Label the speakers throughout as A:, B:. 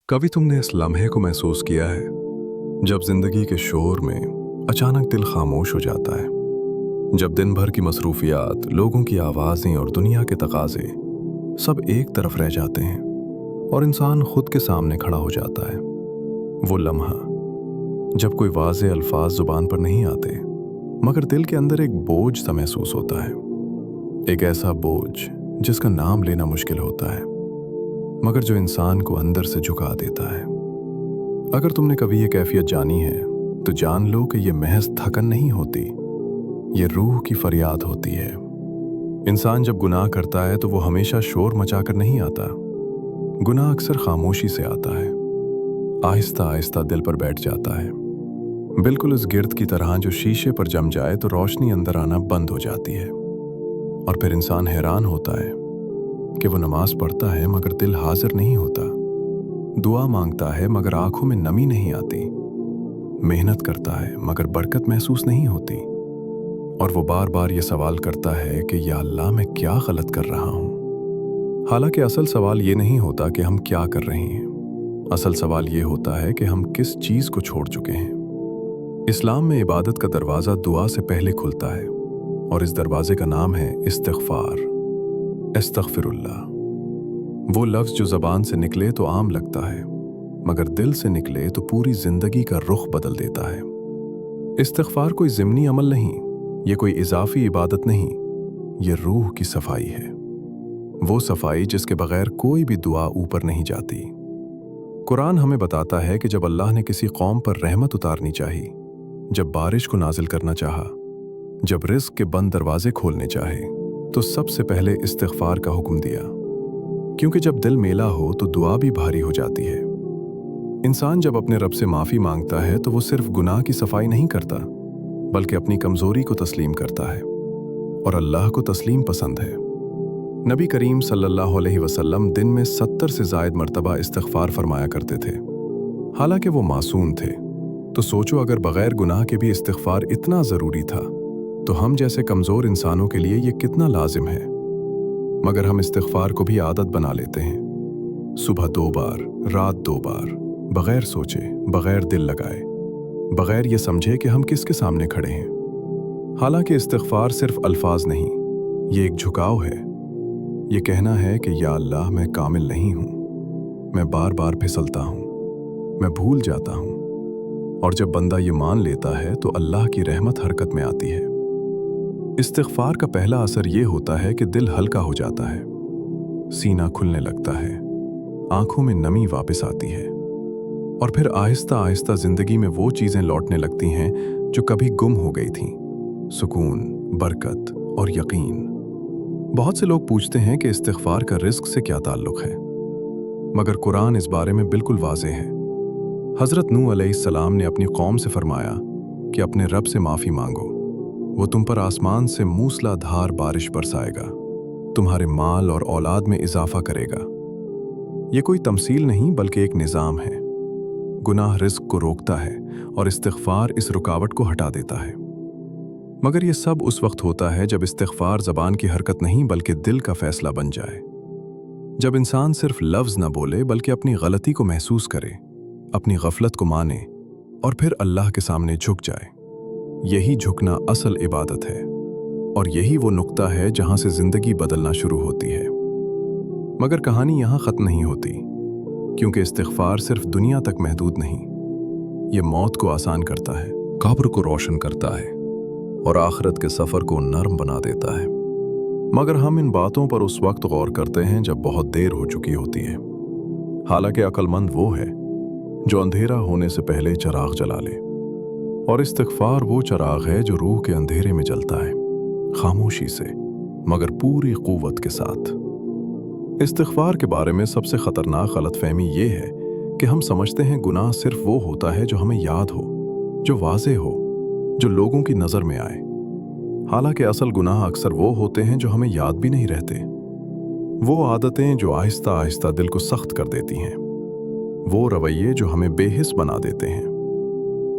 A: कभी तुमने इस लम्हे को महसूस किया है जब जिंदगी के शोर में अचानक दिल खामोश हो जाता है, जब दिन भर की मसरूफियात, लोगों की आवाज़ें और दुनिया के तकाजे सब एक तरफ रह जाते हैं और इंसान खुद के सामने खड़ा हो जाता है। वो लम्हा जब कोई वाज़े अल्फाज ज़ुबान पर नहीं आते मगर दिल के अंदर एक बोझ सा महसूस होता है, एक ऐसा बोझ जिसका नाम लेना मुश्किल होता है मगर जो इंसान को अंदर से झुका देता है। अगर तुमने कभी ये कैफियत जानी है तो जान लो कि ये महज थकन नहीं होती, ये रूह की फरियाद होती है। इंसान जब गुनाह करता है तो वो हमेशा शोर मचाकर नहीं आता, गुनाह अक्सर खामोशी से आता है, आहिस्ता आहिस्ता दिल पर बैठ जाता है, बिल्कुल उस गिर्द की तरह जो शीशे पर जम जाए तो रोशनी अंदर आना बंद हो जाती है। और फिर इंसान हैरान होता है कि वो नमाज पढ़ता है मगर दिल हाजिर नहीं होता, दुआ मांगता है मगर आंखों में नमी नहीं आती, मेहनत करता है मगर बरकत महसूस नहीं होती, और वो बार बार ये सवाल करता है कि या अल्लाह मैं क्या गलत कर रहा हूँ। हालांकि असल सवाल ये नहीं होता कि हम क्या कर रहे हैं, असल सवाल ये होता है कि हम किस चीज़ को छोड़ चुके हैं। इस्लाम में इबादत का दरवाज़ा दुआ से पहले खुलता है और इस दरवाजे का नाम है इस्तिग़फ़ार, अस्तग़फ़िरुल्लाह। वो लफ्ज़ जो ज़बान से निकले तो आम लगता है मगर दिल से निकले तो पूरी ज़िंदगी का रुख बदल देता है। इस्तिग़फ़ार कोई ज़िमनी अमल नहीं, ये कोई इजाफ़ी इबादत नहीं, ये रूह की सफाई है, वो सफाई जिसके बगैर कोई भी दुआ ऊपर नहीं जाती। कुरान हमें बताता है कि जब अल्लाह ने किसी कौम पर रहमत उतारनी चाही, जब बारिश को नाजिल करना चाहा, जब रिज़्क़ के बंद दरवाजे खोलने चाहे तो सबसे पहले इस्तिग़फ़ार का हुक्म दिया, क्योंकि जब दिल मेला हो तो दुआ भी भारी हो जाती है। इंसान जब अपने रब से माफ़ी मांगता है तो वो सिर्फ गुनाह की सफाई नहीं करता बल्कि अपनी कमज़ोरी को तस्लीम करता है, और अल्लाह को तस्लीम पसंद है। नबी करीम सल्लल्लाहु अलैहि वसल्लम दिन में 70 से ज़ायद मरतबा इस्तिग़फ़ार फरमाया करते थे। हालांकि वो मासूम थे, तो सोचो अगर बग़ैर गुनाह के भी इस्तिग़फ़ार इतना ज़रूरी था तो हम जैसे कमज़ोर इंसानों के लिए ये कितना लाजिम है। मगर हम इस्तिग़फ़ार को भी आदत बना लेते हैं, सुबह 2 बार, रात 2 बार, बग़ैर सोचे, बग़ैर दिल लगाए, बग़ैर ये समझे कि हम किसके सामने खड़े हैं। हालांकि इस्तिग़फ़ार सिर्फ अल्फाज नहीं, ये एक झुकाव है, ये कहना है कि या अल्लाह मैं कामिल नहीं हूँ, मैं बार बार फिसलता हूँ, मैं भूल जाता हूँ। और जब बंदा ये मान लेता है तो अल्लाह की रहमत हरकत में आती है। इस्तिग़फ़ार का पहला असर ये होता है कि दिल हल्का हो जाता है, सीना खुलने लगता है, आंखों में नमी वापस आती है, और फिर आहिस्ता आहिस्ता ज़िंदगी में वो चीज़ें लौटने लगती हैं जो कभी गुम हो गई थीं, सुकून, बरकत और यकीन। बहुत से लोग पूछते हैं कि इस्तिग़फ़ार का रिज़्क़ से क्या ताल्लुक़ है, मगर कुरान इस बारे में बिल्कुल वाज़ेह है। हज़रत नूह अलैहिस्सलाम ने अपनी कौम से फरमाया कि अपने रब से माफ़ी मांगो, वो तुम पर आसमान से मूसलाधार बारिश बरसाएगा, तुम्हारे माल और औलाद में इजाफा करेगा। ये कोई तमसील नहीं बल्कि एक निज़ाम है। गुनाह रिज़्क़ को रोकता है और इस्तिग़फ़ार इस रुकावट को हटा देता है। मगर ये सब उस वक्त होता है जब इस्तिग़फ़ार ज़बान की हरकत नहीं बल्कि दिल का फ़ैसला बन जाए, जब इंसान सिर्फ लफ्ज़ न बोले बल्कि अपनी गलती को महसूस करे, अपनी गफलत को माने और फिर अल्लाह के सामने झुक जाए। यही झुकना असल इबादत है, और यही वो नुक्ता है जहां से जिंदगी बदलना शुरू होती है। मगर कहानी यहां ख़त्म नहीं होती, क्योंकि इस्तिग़फ़ार सिर्फ दुनिया तक महदूद नहीं, ये मौत को आसान करता है, कब्र को रोशन करता है और आखिरत के सफ़र को नरम बना देता है। मगर हम इन बातों पर उस वक्त गौर करते हैं जब बहुत देर हो चुकी होती है। हालांकि अक्लमंद वो है जो अंधेरा होने से पहले चिराग जला ले, और इस्तिग़फ़ार वो चिराग है जो रूह के अंधेरे में जलता है, खामोशी से मगर पूरी क़ुव्वत के साथ। इस्तिग़फ़ार के बारे में सबसे ख़तरनाक गलतफ़हमी ये है कि हम समझते हैं गुनाह सिर्फ वो होता है जो हमें याद हो, जो वाज़ेह हो, जो लोगों की नज़र में आए। हालांकि असल गुनाह अक्सर वो होते हैं जो हमें याद भी नहीं रहते, वो आदतें जो आहिस्ता आहिस्ता दिल को सख्त कर देती हैं, वो रवैये जो हमें बेहिस बना देते हैं,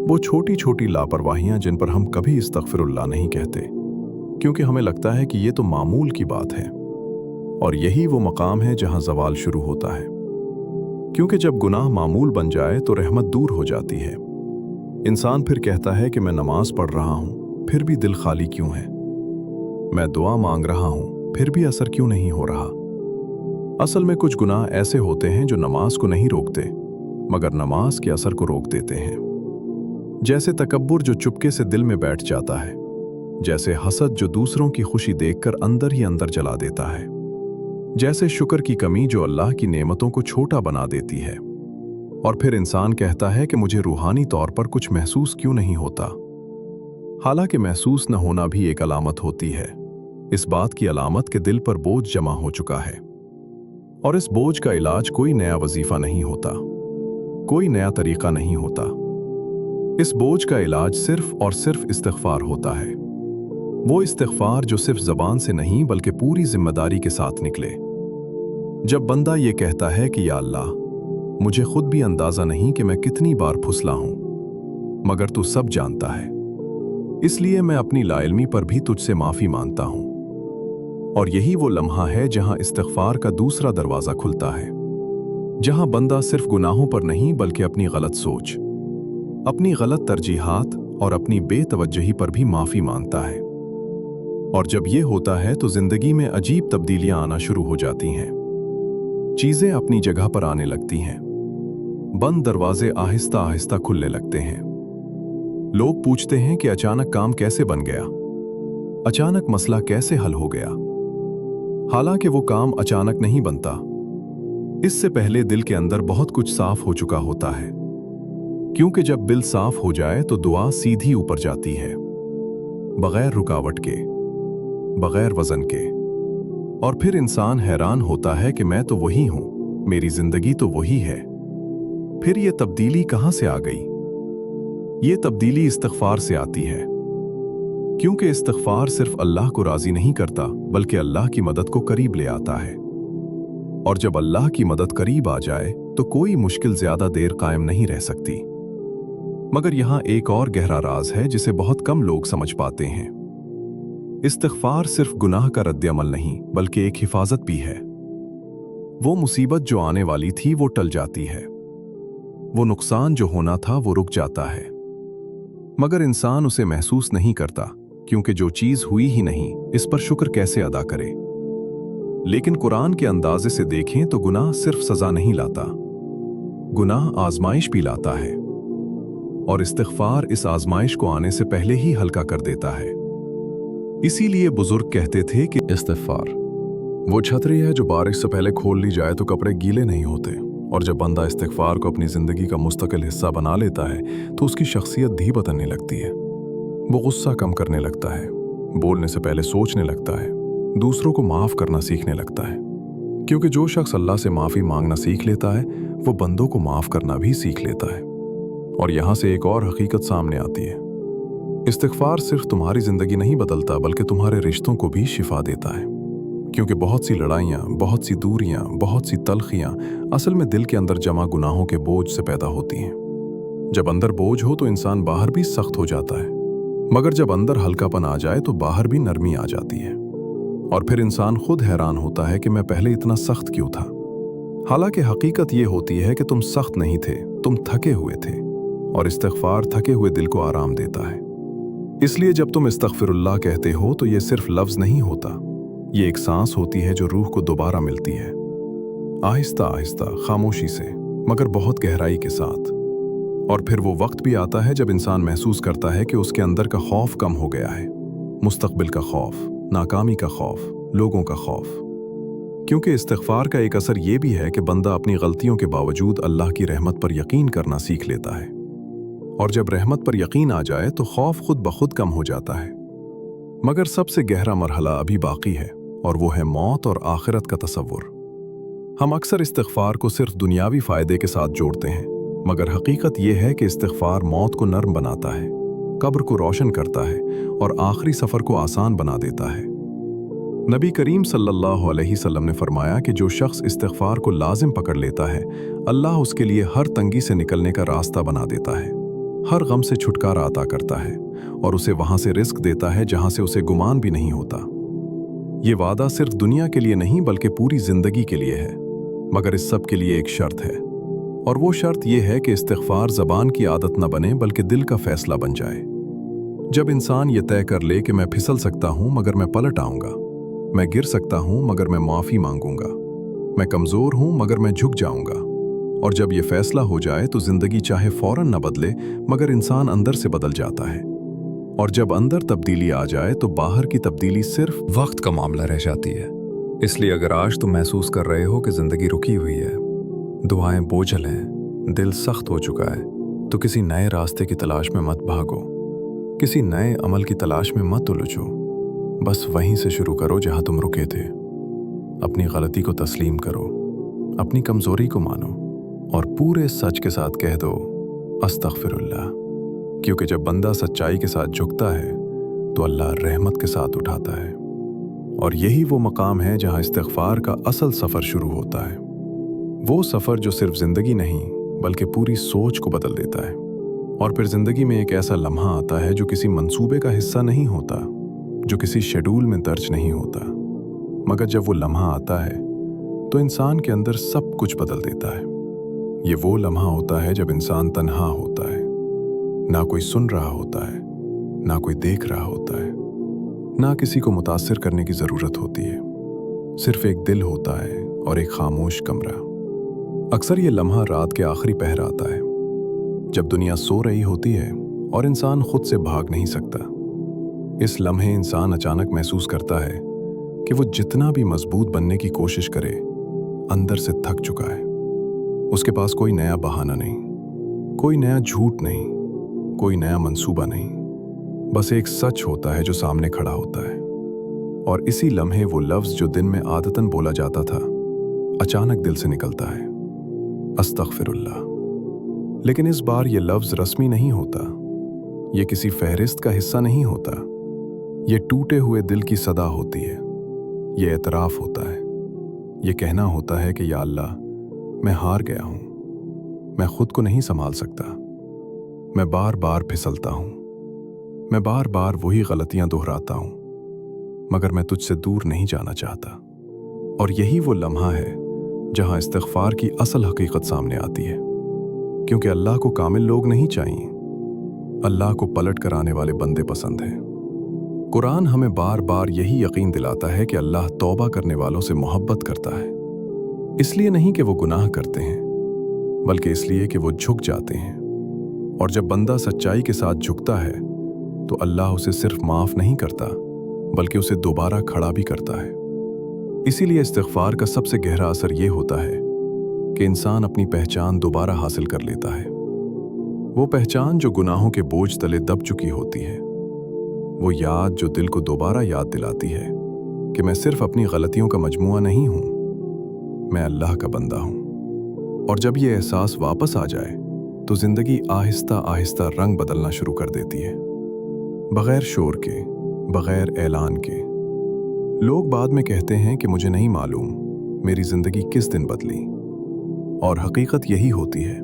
A: वो छोटी छोटी लापरवाहियां जिन पर हम कभी इस्तग़फ़िरुल्लाह नहीं कहते, क्योंकि हमें लगता है कि ये तो मामूल की बात है। और यही वो मकाम है जहां ज़वाल शुरू होता है। क्योंकि जब गुनाह मामूल बन जाए तो रहमत दूर हो जाती है। इंसान फिर कहता है कि मैं नमाज पढ़ रहा हूं, फिर भी दिल खाली क्यों है? मैं दुआ मांग रहा हूं, फिर भी असर क्यों नहीं हो रहा? असल में कुछ गुनाह ऐसे होते हैं जो नमाज को नहीं रोकते, मगर नमाज के असर को रोक देते हैं। जैसे तकब्बुर जो चुपके से दिल में बैठ जाता है, जैसे हसद जो दूसरों की खुशी देखकर अंदर ही अंदर जला देता है, जैसे शुक्र की कमी जो अल्लाह की नेमतों को छोटा बना देती है। और फिर इंसान कहता है कि मुझे रूहानी तौर पर कुछ महसूस क्यों नहीं होता। हालांकि महसूस न होना भी एक अलामत होती है, इस बात की अलामत कि दिल पर बोझ जमा हो चुका है। और इस बोझ का इलाज कोई नया वजीफा नहीं होता, कोई नया तरीका नहीं होता। इस बोझ का इलाज सिर्फ और सिर्फ इस्तिग़फ़ार होता है। वो इस्तिग़फ़ार जो सिर्फ ज़बान से नहीं बल्कि पूरी जिम्मेदारी के साथ निकले। जब बंदा ये कहता है कि या अल्लाह, मुझे खुद भी अंदाज़ा नहीं कि मैं कितनी बार फुसला हूं, मगर तू सब जानता है, इसलिए मैं अपनी लाइल्मी पर भी तुझसे माफ़ी मांगता हूं। और यही वो लम्हा है जहां इस्तिग़फ़ार का दूसरा दरवाज़ा खुलता है, जहां बंदा सिर्फ गुनाहों पर नहीं बल्कि अपनी गलत सोच, अपनी गलत तरजीहात और अपनी बेतवज्जही पर भी माफ़ी मांगता है। और जब ये होता है तो जिंदगी में अजीब तब्दीलियां आना शुरू हो जाती हैं। चीजें अपनी जगह पर आने लगती हैं, बंद दरवाजे आहिस्ता आहिस्ता खुलने लगते हैं। लोग पूछते हैं कि अचानक काम कैसे बन गया, अचानक मसला कैसे हल हो गया। हालांकि वो काम अचानक नहीं बनता, इससे पहले दिल के अंदर बहुत कुछ साफ हो चुका होता है। क्योंकि जब दिल साफ हो जाए तो दुआ सीधी ऊपर जाती है, बगैर रुकावट के, बगैर वजन के। और फिर इंसान हैरान होता है कि मैं तो वही हूं, मेरी जिंदगी तो वही है, फिर ये तब्दीली कहां से आ गई? ये तब्दीली इस्तिग़फ़ार से आती है। क्योंकि इस्तिग़फ़ार सिर्फ अल्लाह को राजी नहीं करता बल्कि अल्लाह की मदद को करीब ले आता है। और जब अल्लाह की मदद करीब आ जाए तो कोई मुश्किल ज्यादा देर कायम नहीं रह सकती। मगर यहां एक और गहरा राज है जिसे बहुत कम लोग समझ पाते हैं। इस्तिग़फ़ार सिर्फ गुनाह का रद्द-ए-अमल नहीं बल्कि एक हिफाजत भी है। वो मुसीबत जो आने वाली थी वो टल जाती है, वो नुकसान जो होना था वो रुक जाता है, मगर इंसान उसे महसूस नहीं करता, क्योंकि जो चीज हुई ही नहीं इस पर शुक्र कैसे अदा करे। लेकिन कुरान के अंदाजे से देखें तो गुनाह सिर्फ सजा नहीं लाता, गुनाह आजमाइश भी लाता है। और इस्तिग़फ़ार इस आजमाइश को आने से पहले ही हल्का कर देता है। इसीलिए बुजुर्ग कहते थे कि इस्तिग़फ़ार वो छतरी है जो बारिश से पहले खोल ली जाए तो कपड़े गीले नहीं होते। और जब बंदा इस्तिग़फ़ार को अपनी ज़िंदगी का मुस्तकिल हिस्सा बना लेता है तो उसकी शख्सियत भी बदलने लगती है। वो गुस्सा कम करने लगता है, बोलने से पहले सोचने लगता है, दूसरों को माफ़ करना सीखने लगता है। क्योंकि जो शख्स अल्लाह से माफ़ी मांगना सीख लेता है वो बंदों को माफ़ करना भी सीख लेता है। और यहाँ से एक और हकीकत सामने आती है, इस्तिग़फ़ार सिर्फ तुम्हारी ज़िंदगी नहीं बदलता बल्कि तुम्हारे रिश्तों को भी शिफा देता है। क्योंकि बहुत सी लड़ाइयाँ, बहुत सी दूरियाँ, बहुत सी तलखियाँ असल में दिल के अंदर जमा गुनाहों के बोझ से पैदा होती हैं। जब अंदर बोझ हो तो इंसान बाहर भी सख्त हो जाता है, मगर जब अंदर हल्कापन आ जाए तो बाहर भी नरमी आ जाती है। और फिर इंसान खुद हैरान होता है कि मैं पहले इतना सख्त क्यों था। हालांकि हकीकत ये होती है कि तुम सख्त नहीं थे, तुम थके हुए थे। और इस्तिग़फ़ार थके हुए दिल को आराम देता है। इसलिए जब तुम इस्तग़फ़िरुल्लाह कहते हो तो ये सिर्फ लफ्ज़ नहीं होता, ये एक सांस होती है जो रूह को दोबारा मिलती है, आहिस्ता आहिस्ता, खामोशी से, मगर बहुत गहराई के साथ। और फिर वो वक्त भी आता है जब इंसान महसूस करता है कि उसके अंदर का खौफ कम हो गया है, मुस्तक़बिल का खौफ, नाकामी का खौफ, लोगों का खौफ। क्योंकि इस्तिग़फ़ार का एक असर ये भी है कि बंदा अपनी गलतियों के बावजूद अल्लाह की रहमत पर यकीन करना सीख लेता है। और जब रहमत पर यकीन आ जाए तो खौफ खुद ब खुद कम हो जाता है। मगर सबसे गहरा मरहला अभी बाकी है, और वो है मौत और आखिरत का तसव्वुर। हम अक्सर इस्तिग़फ़ार को सिर्फ दुनियावी फ़ायदे के साथ जोड़ते हैं, मगर हकीकत ये है कि इस्तिग़फ़ार मौत को नर्म बनाता है, कब्र को रोशन करता है और आखिरी सफ़र को आसान बना देता है। नबी करीम सल्लल्लाहु अलैहि वसल्लम ने फरमाया कि जो शख्स इस्तिग़फ़ार को लाजिम पकड़ लेता है, अल्लाह उसके लिए हर तंगी से निकलने का रास्ता बना देता है, हर गम से छुटकारा अता करता है और उसे वहां से रिज़्क़ देता है जहां से उसे गुमान भी नहीं होता। ये वादा सिर्फ दुनिया के लिए नहीं बल्कि पूरी जिंदगी के लिए है, मगर इस सब के लिए एक शर्त है, और वो शर्त यह है कि इस्तिग़फ़ार ज़बान की आदत न बने बल्कि दिल का फ़ैसला बन जाए। जब इंसान ये तय कर ले कि मैं फिसल सकता हूँ मगर मैं पलट आऊँगा, मैं गिर सकता हूँ मगर मैं माफ़ी मांगूंगा, मैं कमज़ोर हूँ मगर मैं झुक जाऊँगा, और जब ये फैसला हो जाए तो ज़िंदगी चाहे फ़ौरन न बदले मगर इंसान अंदर से बदल जाता है। और जब अंदर तब्दीली आ जाए तो बाहर की तब्दीली सिर्फ वक्त का मामला रह जाती है। इसलिए अगर आज तुम महसूस कर रहे हो कि ज़िंदगी रुकी हुई है, दुआएं बोझल हैं, दिल सख्त हो चुका है, तो किसी नए रास्ते की तलाश में मत भागो, किसी नए अमल की तलाश में मत उलझो। बस वहीं से शुरू करो जहां तुम रुके थे। अपनी गलती को तस्लीम करो, अपनी कमज़ोरी को मानो और पूरे सच के साथ कह दो अस्तगफिरुल्लाह। क्योंकि जब बंदा सच्चाई के साथ झुकता है तो अल्लाह रहमत के साथ उठाता है, और यही वो मकाम है जहां इस्तिग़फ़ार का असल सफ़र शुरू होता है। वो सफ़र जो सिर्फ ज़िंदगी नहीं बल्कि पूरी सोच को बदल देता है। और फिर ज़िंदगी में एक ऐसा लम्हा आता है जो किसी मंसूबे का हिस्सा नहीं होता, जो किसी शेड्यूल में दर्ज नहीं होता, मगर जब वो लम्हा आता है तो इंसान के अंदर सब कुछ बदल देता है। ये वो लम्हा होता है जब इंसान तन्हा होता है, ना कोई सुन रहा होता है, ना कोई देख रहा होता है, ना किसी को मुतासिर करने की ज़रूरत होती है, सिर्फ एक दिल होता है और एक खामोश कमरा। अक्सर ये लम्हा रात के आखिरी पहर आता है, जब दुनिया सो रही होती है और इंसान खुद से भाग नहीं सकता। इस लम्हे इंसान अचानक महसूस करता है कि वो जितना भी मजबूत बनने की कोशिश करे, अंदर से थक चुका है। उसके पास कोई नया बहाना नहीं, कोई नया झूठ नहीं, कोई नया मंसूबा नहीं, बस एक सच होता है जो सामने खड़ा होता है। और इसी लम्हे वो लफ्ज़ जो दिन में आदतन बोला जाता था, अचानक दिल से निकलता है, अस्तगफिरुल्लाह। लेकिन इस बार ये लफ्ज़ रस्मी नहीं होता, ये किसी फहरिस्त का हिस्सा नहीं होता, ये टूटे हुए दिल की सदा होती है। ये एतराफ़ होता है, ये कहना होता है कि या अल्लाह, मैं हार गया हूँ, मैं खुद को नहीं संभाल सकता, मैं बार बार फिसलता हूँ, मैं बार बार वही गलतियां दोहराता हूँ, मगर मैं तुझसे दूर नहीं जाना चाहता। और यही वो लम्हा है जहां इस्तिग़फ़ार की असल हकीकत सामने आती है। क्योंकि अल्लाह को कामिल लोग नहीं चाहिए, अल्लाह को पलट कर आने वाले बंदे पसंद हैं। कुरान हमें बार बार यही यकीन दिलाता है कि अल्लाह तौबा करने वालों से मोहब्बत करता है, इसलिए नहीं कि वो गुनाह करते हैं, बल्कि इसलिए कि वो झुक जाते हैं। और जब बंदा सच्चाई के साथ झुकता है तो अल्लाह उसे सिर्फ माफ़ नहीं करता बल्कि उसे दोबारा खड़ा भी करता है। इसीलिए इस्तिग़फ़ार का सबसे गहरा असर ये होता है कि इंसान अपनी पहचान दोबारा हासिल कर लेता है। वो पहचान जो गुनाहों के बोझ तले दब चुकी होती है, वो याद जो दिल को दोबारा याद दिलाती है कि मैं सिर्फ अपनी गलतियों का मजमुआ नहीं हूँ, मैं अल्लाह का बंदा हूँ। और जब ये एहसास वापस आ जाए तो ज़िंदगी आहिस्ता आहिस्ता रंग बदलना शुरू कर देती है, बग़ैर शोर के, बग़ैर ऐलान के। लोग बाद में कहते हैं कि मुझे नहीं मालूम मेरी ज़िंदगी किस दिन बदली, और हकीकत यही होती है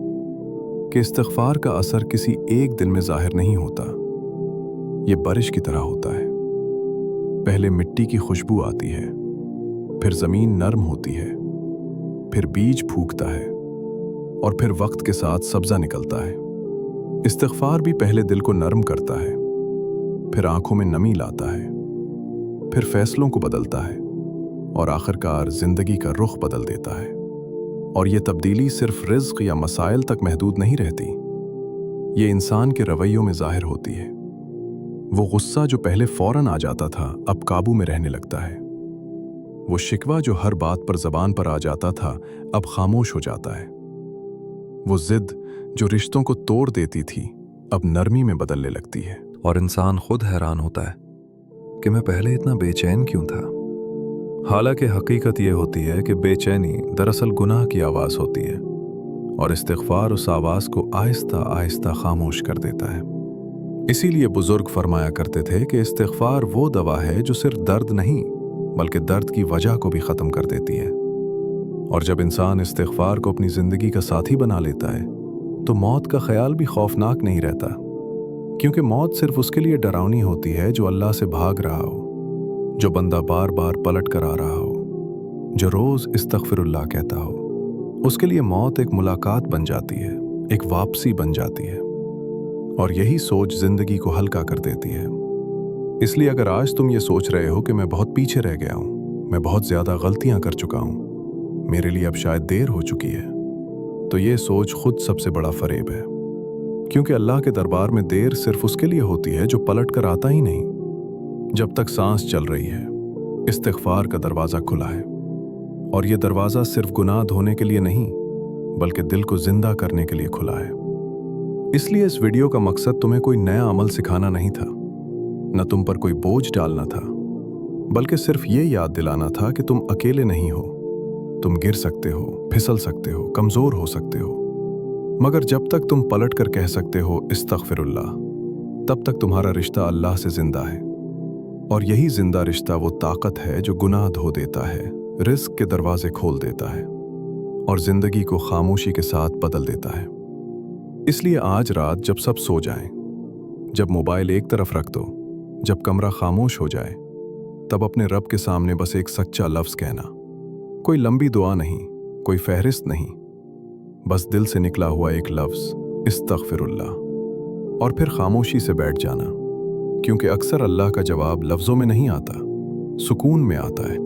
A: कि इस्तिग़फ़ार का असर किसी एक दिन में ज़ाहिर नहीं होता, ये बारिश की तरह होता है। पहले मिट्टी की खुशबू आती है, फिर ज़मीन नरम होती है, फिर बीज फूकता है, और फिर वक्त के साथ सब्ज़ा निकलता है। इस्तिग़फ़ार भी पहले दिल को नरम करता है, फिर आंखों में नमी लाता है, फिर फैसलों को बदलता है, और आखिरकार ज़िंदगी का रुख बदल देता है। और ये तब्दीली सिर्फ रिज़्क़ या मसाइल तक महदूद नहीं रहती, ये इंसान के रवैयों में ज़ाहिर होती है। वो गुस्सा जो पहले फ़ौरन आ जाता था अब काबू में रहने लगता है। वो शिकवा जो हर बात पर ज़बान पर आ जाता था अब खामोश हो जाता है। वो ज़िद जो रिश्तों को तोड़ देती थी अब नरमी में बदलने लगती है। और इंसान खुद हैरान होता है कि मैं पहले इतना बेचैन क्यों था। हालांकि हकीकत ये होती है कि बेचैनी दरअसल गुनाह की आवाज़ होती है, और इस्तिग़फ़ार उस आवाज़ को आहिस्ता आहिस्ता खामोश कर देता है। इसीलिए बुजुर्ग फरमाया करते थे कि इस्तिग़फ़ार वो दवा है जो सिर्फ दर्द नहीं बल्कि दर्द की वजह को भी ख़त्म कर देती है। और जब इंसान इस्तिग़फ़ार को अपनी ज़िंदगी का साथी बना लेता है तो मौत का ख्याल भी खौफनाक नहीं रहता, क्योंकि मौत सिर्फ उसके लिए डरावनी होती है जो अल्लाह से भाग रहा हो, जो बंदा बार बार पलट कर आ रहा हो, जो रोज़ इस्तग़फ़िरुल्लाह कहता हो उसके लिए मौत एक मुलाकात बन जाती है, एक वापसी बन जाती है, और यही सोच जिंदगी को हल्का कर देती है। इसलिए अगर आज तुम ये सोच रहे हो कि मैं बहुत पीछे रह गया हूँ, मैं बहुत ज़्यादा गलतियाँ कर चुका हूँ, मेरे लिए अब शायद देर हो चुकी है, तो ये सोच खुद सबसे बड़ा फरेब है। क्योंकि अल्लाह के दरबार में देर सिर्फ उसके लिए होती है जो पलट कर आता ही नहीं। जब तक सांस चल रही है, इस्तिग़फ़ार का दरवाज़ा खुला है, और ये दरवाज़ा सिर्फ गुनाह धोने के लिए नहीं, बल्कि दिल को जिंदा करने के लिए खुला है। इसलिए इस वीडियो का मकसद तुम्हें कोई नया अमल सिखाना नहीं था, न तुम पर कोई बोझ डालना था, बल्कि सिर्फ ये याद दिलाना था कि तुम अकेले नहीं हो। तुम गिर सकते हो, फिसल सकते हो, कमज़ोर हो सकते हो, मगर जब तक तुम पलट कर कह सकते हो इस्तग़फ़िरुल्लाह, तब तक तुम्हारा रिश्ता अल्लाह से जिंदा है। और यही जिंदा रिश्ता वो ताकत है जो गुनाह धो देता है, रिज़्क़ के दरवाजे खोल देता है, और जिंदगी को खामोशी के साथ बदल देता है। इसलिए आज रात जब सब सो जाएं, जब मोबाइल एक तरफ रख दो, जब कमरा खामोश हो जाए, तब अपने रब के सामने बस एक सच्चा लफ्ज़ कहना। कोई लंबी दुआ नहीं, कोई फहरिस्त नहीं, बस दिल से निकला हुआ एक लफ्ज़, इस्तग़फ़िरुल्लाह, और फिर खामोशी से बैठ जाना। क्योंकि अक्सर अल्लाह का जवाब लफ्ज़ों में नहीं आता, सुकून में आता है।